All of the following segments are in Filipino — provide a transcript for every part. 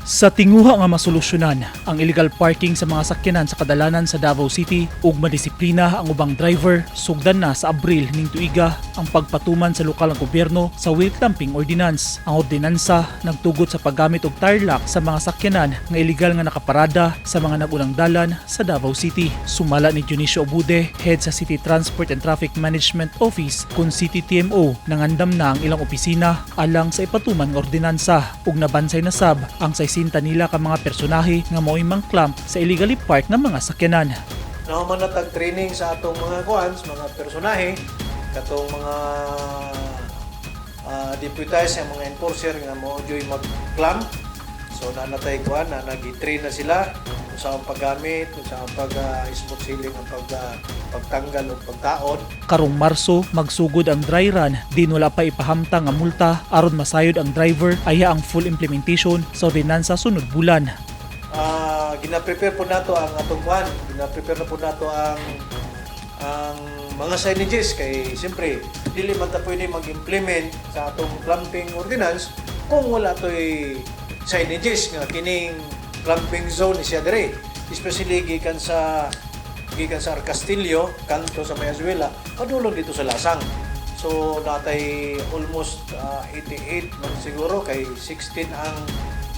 Sa tinguha nga masolusyonan ang illegal parking sa mga sakyanan sa kadalanan sa Davao City ug madisiplina ang ubang driver, sugdan na sa Abril ning tuiga ang pagpatuman sa lokal nga gobyerno sa wheel clamping ordinance. Ang ordinansa nagtugot sa paggamit og tire lock sa mga sakyanan nga illegal nga nakaparada sa mga nagunang dalan sa Davao City. Sumala ni Dionisio Obude, head sa City Transport and Traffic Management Office kun City TMO, nangandam na ang ilang opisina alang sa ipatuman nga ordinansa ug nabansay na sab ang sinta nila ka mga personahe nga mao'y mangclamp sa illegally parked nga mga sakyanan. Naman na tag-training sa atong mga kuans, mga personahe, katong mga deputize ang mga enforcer nga mao joy mag-clamp. So nanatay kuan na nag-train na sila kung saan paggamit, kung saan pag-smooth sealing ang pagtanggal o pagtaon. Karong Marso, magsugod ang dry run, din wala pa ipahamtang nga multa aron masayod ang driver aya ang full implementation sa ordinansa sunod bulan. Gina-prepare po nato ang atong kuan, gina-prepare na po nato ang mga signages kay siyempre dili man ta pwede mag-implement sa atong clamping ordinance kung wala toy signages nga kining clamping zone siya dire, especially gikan sa Castillo, kanto sa Mayaswela, padulong dito sa Lasang. So natay almost 88 man siguro kay 16 ang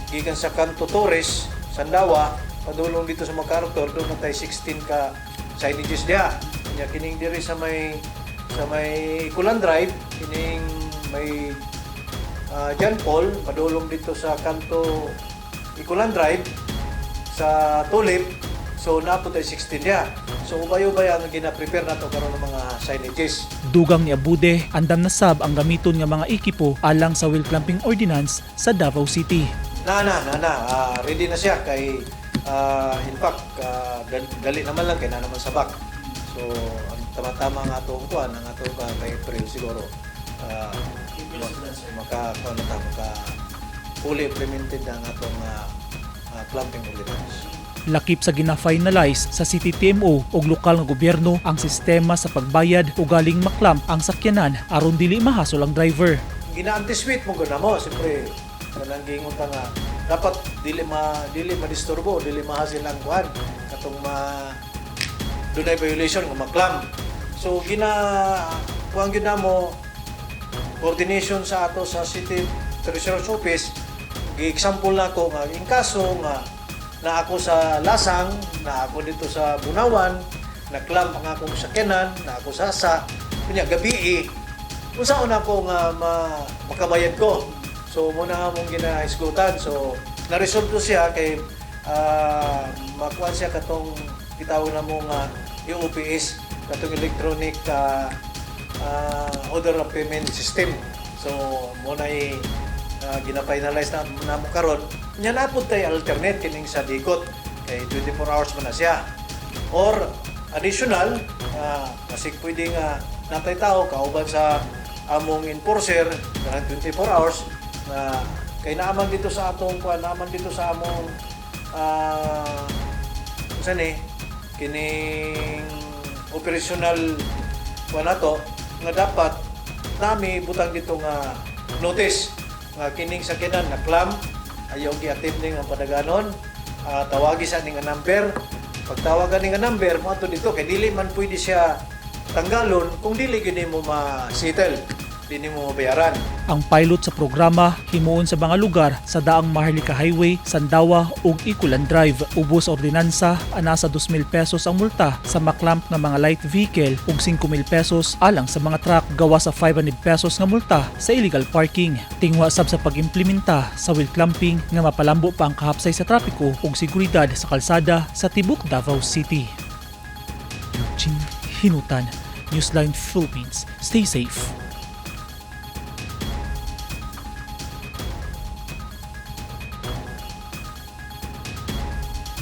gikan sa kanto Torres, Sandawa, padulong dito sa MacArthur, doon natay 16 ka signages dia. Kanya kining diri sa may Ikulan Drive, kining may John Paul, padulong dito sa kanto Ikulan Drive sa Tulip. So napo tayo 16 dia. So ubay-ubay ang gina-prepare nato karon ng mga signages. Dugang ni Abude, andam na sab ang gamiton nga mga ekipo alang sa wheel clamping ordinance sa Davao City. Ready na siya kay in fact dali naman lang kay na naman sabak. So ang tama-tama nga atong kuan ang atong kay April siguro maka fully implemented ang atong clamping ordinance. Lakip sa gina-finalize sa City TMO o lokal nga gobyerno ang sistema sa pagbayad o galing maklamp ang sakyanan aron dili mahasol ang driver. Gina-anticipate mo guna mo, siyempre kanang gingon ta nga dapat dili madisturbo, dili mahasil ang kuan katong dunay violation nga maklamp. So kuan gyud namo coordination sa ato sa City Treasurer's Office. Gi-example nako nga in kaso nga na ako sa Lasang, na ako dito sa Bunawan, na-clamp ang akong sakyanan, na ako sa Asa, kunya gabi kung saan ako nga makabayad ko. So muna nga mong gina-isgutan. So na-resolve to siya kay makuha siya katong kitawag na mo nga UOPS, katong electronic order of payment system. So muna gina-finalize na mo karon. Nya napud tay alternate kining sa dikot kay 24 hours man na siya. Or additional kasi pwede nga natay tao kauban sa among enforcer na 24 hours na kay naaman dito sa atong naaman dito sa among kining operational nato nga dapat nami butang dito nga notice nga kining sakyanan na clamp ayaw gi-attending ang padaganon, tawagi sa ning number. Pagtawagan ning number mo ato dito kay dili man pwede siya tanggalon kung dili gyud mo ma-settle, dili mo mabayaran. Ang pilot sa programa himuon sa mga lugar sa daang Maharlika Highway, Sandawa ug Ikulan Drive. Ubos sa ordinansa ana sa 2,000 pesos ang multa sa maklamp nga mga light vehicle ug 5,000 pesos alang sa mga truck, gawa sa 500 pesos nga multa sa illegal parking. Tingwa sab sa pag-implementa sa wheel clamping nga mapalambo pa ang kahapsay sa trapiko ug seguridad sa kalsada sa tibok Davao City. Eugene Hinutan, Newsline Philippines. Stay safe.